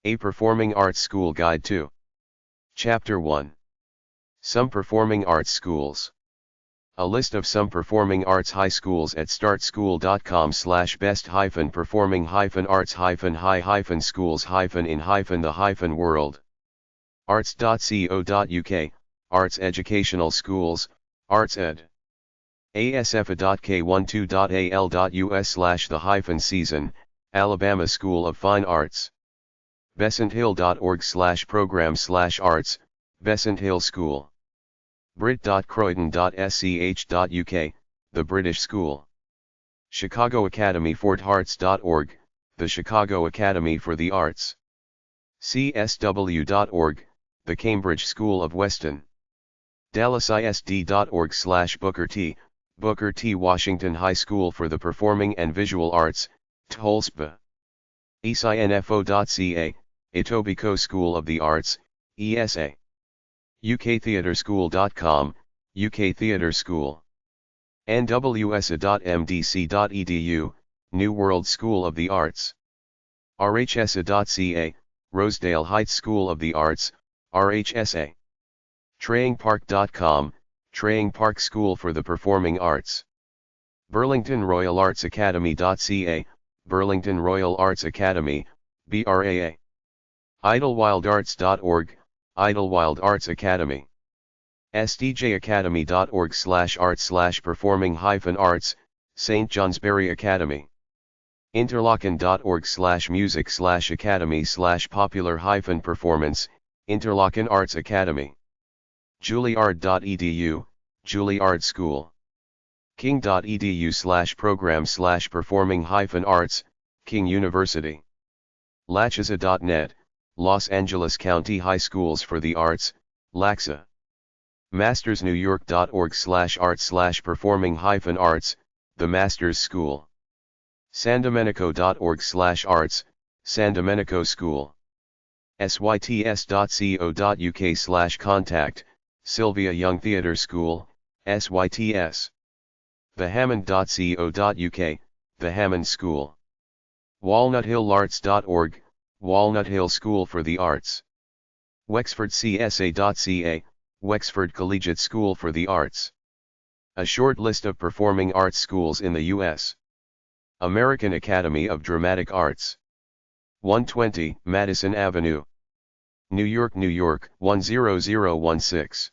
A Performing Arts School Guide 2. Chapter 1. Some Performing Arts Schools. A list of some performing arts high schools at startschool.com/best-performing-high-schools-in-the-world. arts.co.uk, Arts Educational Schools, ArtsEd. asfa.k12.al.us/the-season, Alabama School of Fine Arts. besanthill.org/program/arts, Besant Hill School. brit.croydon.sch.uk, the British School. Chicago Academy forthearts.org, the Chicago Academy for the Arts. csw.org, the Cambridge School of Weston. dallasisd.org/Booker T, Booker T. Washington High School for the Performing and Visual Arts, Tulsa. esinfo.ca, Etobicoke School of the Arts, ESA. uktheatreschool.com, UK Theatre School. nwsa.mdc.edu, New World School of the Arts. rhsa.ca, Rosedale Heights School of the Arts, RHSA. trayingpark.com, Traying Park School for the Performing Arts. Burlington Royal Arts Academy.ca, Burlington Royal Arts Academy, BRAA. idlewildarts.org, Idlewild Arts Academy. sdjacademy.org/art/performing-arts, St. Johnsbury Academy. interlochen.org/music/academy/popular-performance, Interlochen Arts Academy. juilliard.edu, Juilliard School. king.edu/program/performing-arts, King University. lachaza.net, Los Angeles County High Schools for the Arts, LACSA. mastersnewyork.org/art/performing-arts, the Masters School. sandomenico.org/arts, San Domenico School. syts.co.uk/contact, Sylvia Young Theatre School, SYTS. thehammond.co.uk, the Hammond School. walnuthillarts.org, Walnut Hill School for the Arts. wexfordcsa.ca, Wexford Collegiate School for the Arts. A short list of performing arts schools in the U.S. American Academy of Dramatic Arts. 120 Madison Avenue, New York, New York 10016.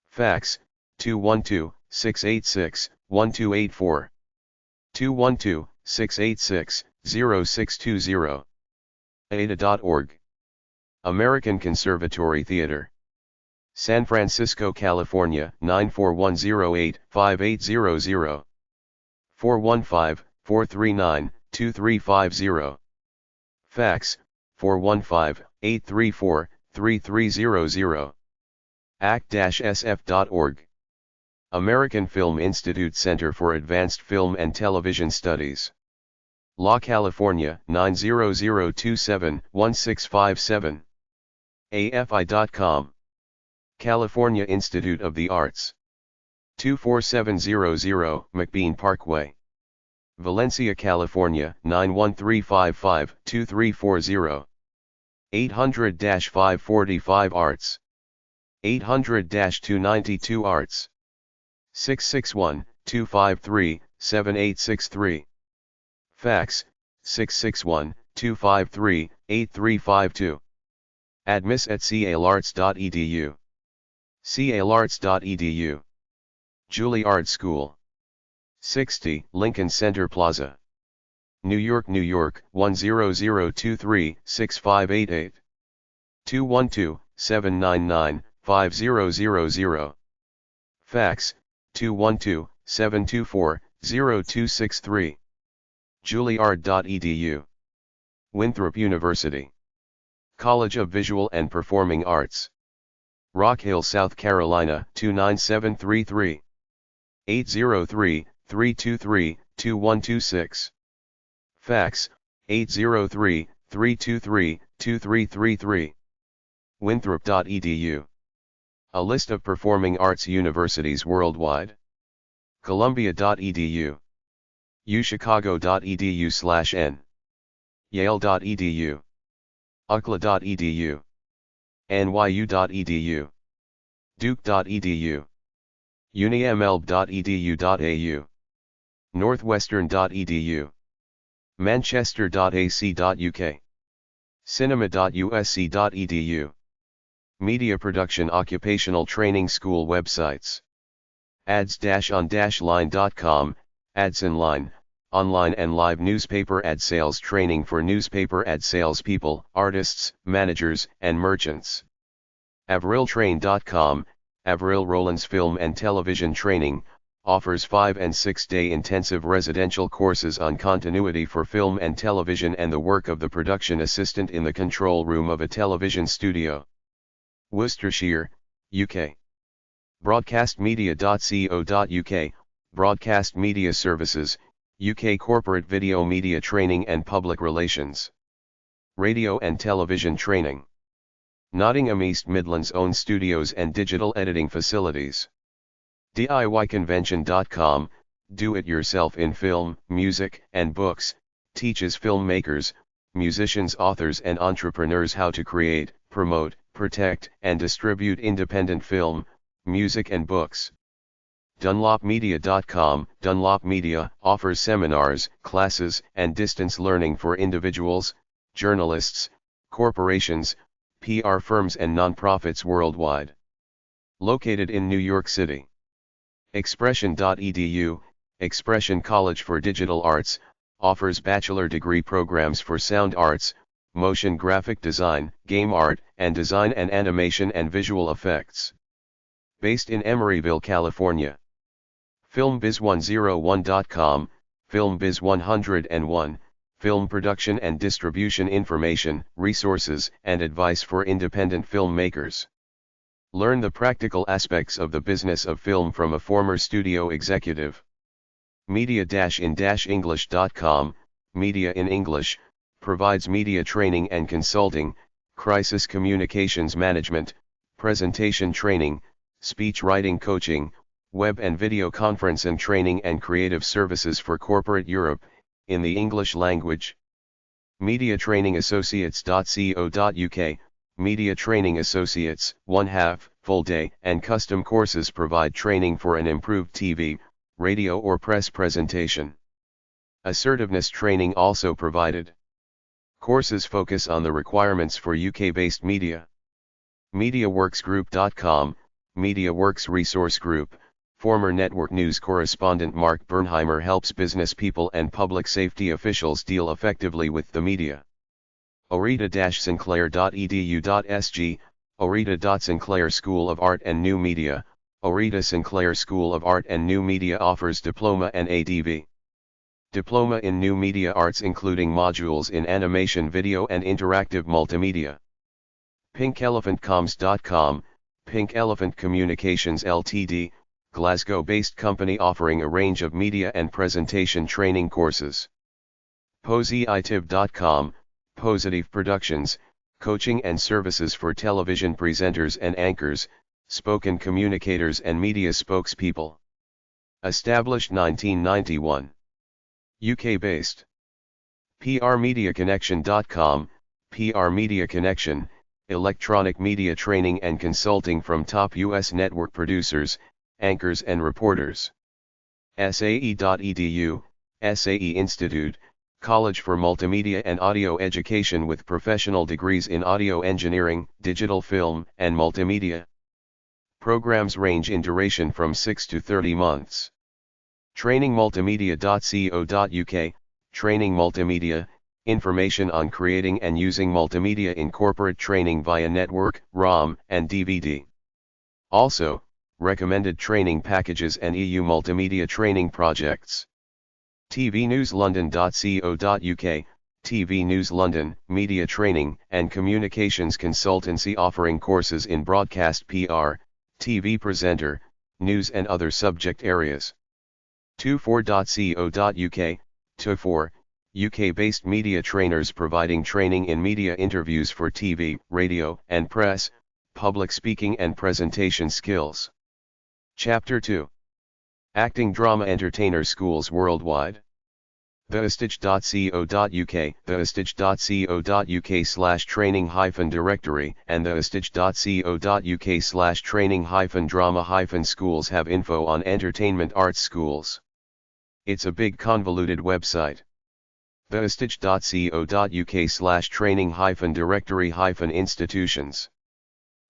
Fax, 212-686-1284. 212-686-0620. ada.org. American Conservatory Theater. San Francisco, California 94108-5800. 415-439-2350. Fax, 415-834-3300. act-sf.org. American Film Institute Center for Advanced Film and Television Studies. La California 90027-1657. afi.com. California Institute of the Arts. 24700 McBean Parkway. Valencia, California 91355-2340. 800-545 Arts. 800-292 Arts. 661-253-7863. Fax, 661-253-8352. admiss@calarts.edu. calarts.edu. Juilliard School. 60 Lincoln Center Plaza, New York, New York 10023-6588. 212-799-5000. Fax, 212-724-0263. Juilliard.edu. Winthrop University. College of Visual and Performing Arts. Rock Hill, South Carolina 29733. 803-323-2126. Fax, 803-323-2333. Winthrop.edu. A list of performing arts universities worldwide. Columbia.edu. uchicago.edu/n. Yale.edu. UCLA.edu, NYU.edu, Duke.edu, UniMLB.edu.au, Northwestern.edu, Manchester.ac.uk, Cinema.usc.edu, Media Production Occupational Training School websites, ads-on-line.com, Ads in Line, online and live newspaper ad sales training for newspaper ad salespeople, artists, managers, and merchants. avriltrain.com, Avril Rowland's Film and Television Training, offers 5 and 6-day intensive residential courses on continuity for film and television and the work of the production assistant in the control room of a television studio. Worcestershire, UK. Broadcastmedia.co.uk, Broadcast Media Services, UK Corporate Video Media Training and Public Relations. Radio and Television Training. Nottingham East Midlands own studios and digital editing facilities. DIYconvention.com, do-it-yourself in film, music, and books, teaches filmmakers, musicians, authors and entrepreneurs how to create, promote, protect, and distribute independent film, music and books. Dunlopmedia.com, Dunlop Media offers seminars, classes, and distance learning for individuals, journalists, corporations, PR firms and nonprofits worldwide. Located in New York City. Expression.edu, Expression College for Digital Arts, offers bachelor degree programs for sound arts, motion graphic design, game art, and design and animation and visual effects. Based in Emeryville, California. FilmBiz101.com, FilmBiz101, film production and distribution information, resources, and advice for independent filmmakers. Learn the practical aspects of the business of film from a former studio executive. Media-in-english.com, Media in English, provides media training and consulting, crisis communications management, presentation training, speech writing coaching, web and video conference and training and creative services for corporate Europe, in the English language. MediaTrainingAssociates.co.uk, Media Training Associates, 1/2, full day, and custom courses provide training for an improved TV, radio or press presentation. Assertiveness training also provided. Courses focus on the requirements for UK-based media. MediaWorksGroup.com, MediaWorks Resource Group, former network news correspondent Mark Bernheimer helps business people and public safety officials deal effectively with the media. orita-sinclair.edu.sg, Orita. School of Art and New Media, Orita Sinclair School of Art and New Media offers diploma and ADV. Diploma in New Media Arts including modules in animation, video and interactive multimedia. PinkElephantComms.com, Pink Elephant Communications Ltd, Glasgow-based company offering a range of media and presentation training courses. Positive.com, Positive Productions, coaching and services for television presenters and anchors, spoken communicators and media spokespeople. Established 1991. UK-based. PRMediaConnection.com, PR Media Connection, electronic media training and consulting from top US network producers, anchors and reporters. SAE.edu, SAE Institute, College for Multimedia and Audio Education with professional degrees in audio engineering, digital film, and multimedia. Programs range in duration from 6 to 30 months. TrainingMultimedia.co.uk, Training Multimedia, information on creating and using multimedia in corporate training via network, ROM, and DVD. Also, recommended training packages and EU multimedia training projects. tvnewslondon.co.uk, TV News London, media training and communications consultancy offering courses in broadcast PR, TV presenter, news and other subject areas. 24.co.uk, To4, UK-based media trainers providing training in media interviews for TV, radio and press, public speaking and presentation skills. Chapter 2. Acting Drama Entertainer Schools Worldwide. theastage.co.uk, theastage.co.uk/training-directory, and theastage.co.uk/training-drama-schools have info on entertainment arts schools. It's a big convoluted website. theastage.co.uk/training-directory-institutions.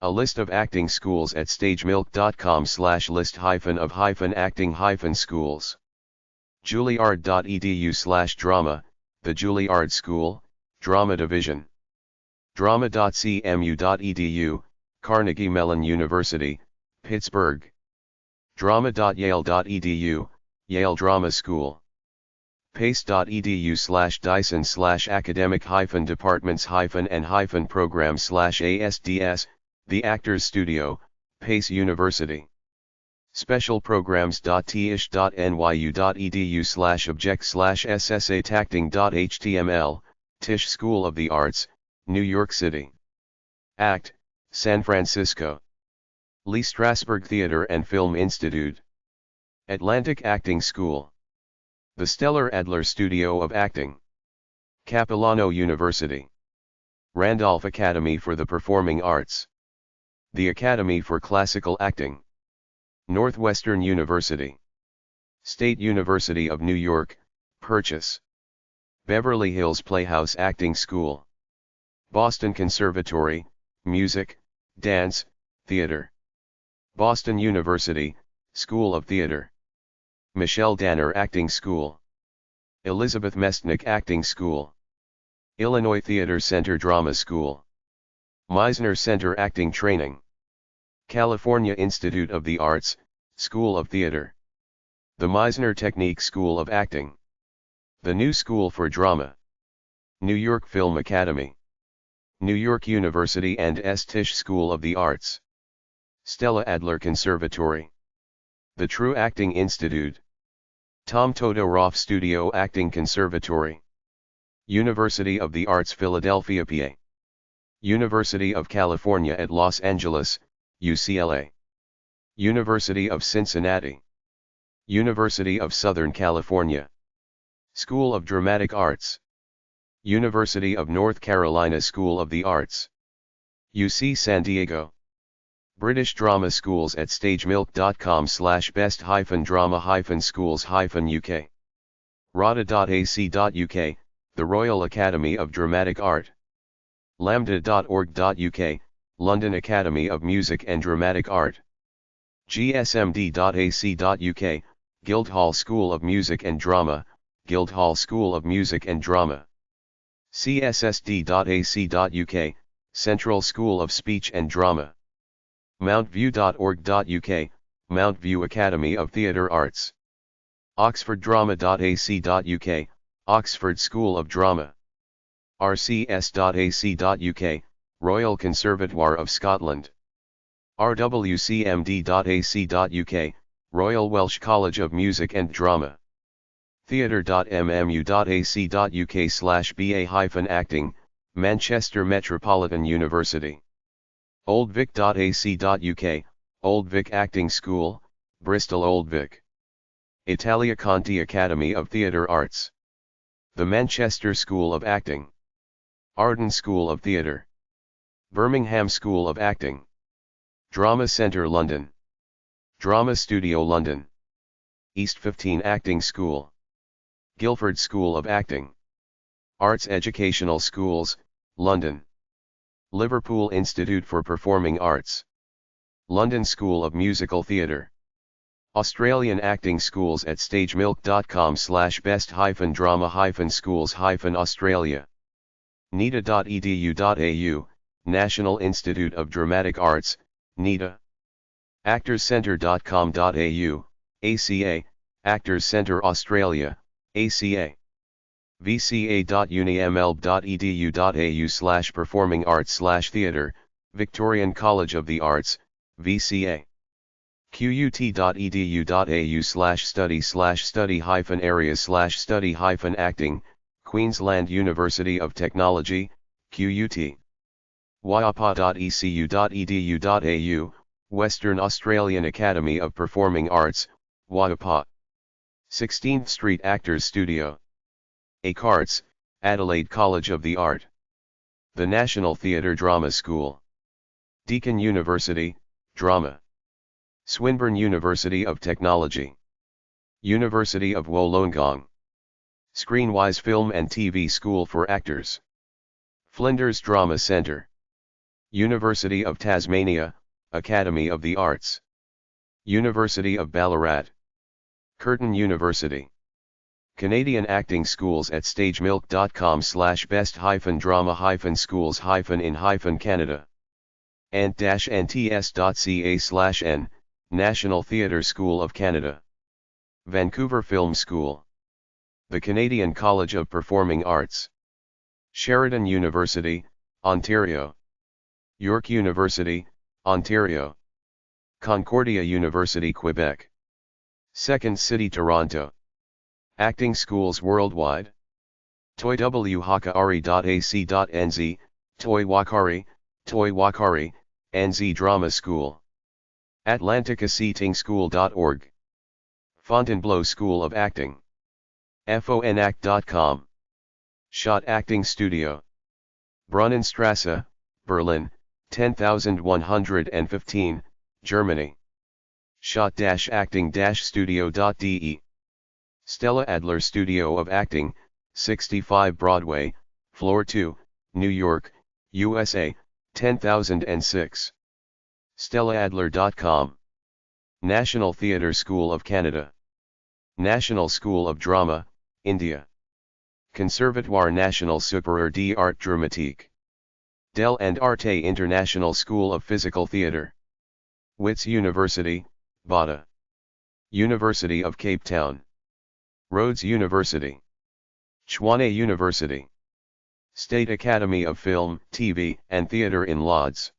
A list of acting schools at stagemilk.com/list-of-acting-schools. Juilliard.edu/drama, the Juilliard School, Drama Division. Drama.cmu.edu, Carnegie Mellon University, Pittsburgh. Drama.yale.edu, Yale Drama School. pace.edu/academic-departments-and-programs/ASDS, The Actors Studio, Pace University. Specialprograms.th.nyu.edu/object/ssa-tacting.html, Tisch School of the Arts, New York City. ACT, San Francisco. Lee Strasberg Theater and Film Institute. Atlantic Acting School. The Stellar Adler Studio of Acting. Capilano University. Randolph Academy for the Performing Arts. The Academy for Classical Acting. Northwestern University. State University of New York, Purchase. Beverly Hills Playhouse Acting School. Boston Conservatory, Music, Dance, Theater. Boston University, School of Theater. Michelle Danner Acting School. Elizabeth Mestnick Acting School. Illinois Theater Center Drama School. Meisner Center Acting Training. California Institute of the Arts, School of Theater. The Meisner Technique School of Acting. The New School for Drama. New York Film Academy. New York University and Tisch School of the Arts. Stella Adler Conservatory. The True Acting Institute. Tom Todoroff Studio Acting Conservatory. University of the Arts Philadelphia, PA. University of California at Los Angeles, UCLA. University of Cincinnati. University of Southern California. School of Dramatic Arts. University of North Carolina School of the Arts. UC San Diego. British Drama Schools at stagemilk.com/best-drama-schools-UK. RADA.ac.uk, the Royal Academy of Dramatic Art. Lambda.org.uk, London Academy of Music and Dramatic Art. GSMD.ac.uk, Guildhall School of Music and Drama, Guildhall School of Music and Drama. CSSD.ac.uk, Central School of Speech and Drama. Mountview.org.uk, Mount View Academy of Theatre Arts. Oxforddrama.ac.uk, Oxford School of Drama. RCS.ac.uk, Royal Conservatoire of Scotland. RWCMD.ac.uk, Royal Welsh College of Music and Drama. Theatre.mmu.ac.uk/BA-acting, Manchester Metropolitan University. Oldvic.ac.uk, Old Vic Acting School, Bristol Old Vic. Italia Conti Academy of Theatre Arts. The Manchester School of Acting. Arden School of Theatre. Birmingham School of Acting. Drama Centre London. Drama Studio London. East 15 Acting School. Guildford School of Acting. Arts Educational Schools, London. Liverpool Institute for Performing Arts. London School of Musical Theatre. Australian Acting Schools at stagemilk.com/best-drama-schools-Australia. nida.edu.au, National Institute of Dramatic Arts, NIDA. actorscentre.com.au, ACA, Actors Centre Australia, ACA. vca.uniml.edu.au/performing arts/theatre, Victorian College of the Arts, VCA. qut.edu.au/study/study-areas/study-acting, Queensland University of Technology, QUT. waiapa.ecu.edu.au, Western Australian Academy of Performing Arts, Waiapa. 16th Street Actors Studio. Ecommerce, Adelaide College of the Art. The National Theatre Drama School. Deakin University, Drama. Swinburne University of Technology. University of Wollongong. Screenwise Film and TV School for Actors. Flinders Drama Centre. University of Tasmania, Academy of the Arts. University of Ballarat. Curtin University. Canadian acting schools at stagemilk.com/best-drama-schools-in-Canada. ant-nts.ca/n, National Theatre School of Canada. Vancouver Film School. The Canadian College of Performing Arts. Sheridan University, Ontario. York University, Ontario. Concordia University, Quebec. Second City, Toronto. Acting schools worldwide. toywhakari.ac.nz, Toy Wakari, NZ Drama School. atlanticaseatingschool.org. Fontainebleau School of Acting. fonact.com. Schott Acting Studio. Brunnenstrasse, Berlin, 10115, Germany. Schott-acting-studio.de. Stella Adler Studio of Acting, 65 Broadway, Floor 2, New York, USA, 10006. StellaAdler.com. National Theatre School of Canada. National School of Drama, India. Conservatoire National Supérieur d'Art Dramatique. Del and Arte International School of Physical Theatre. Wits University, Bata. University of Cape Town. Rhodes University. Tshwane University. State Academy of Film, TV, and Theatre in Lodz.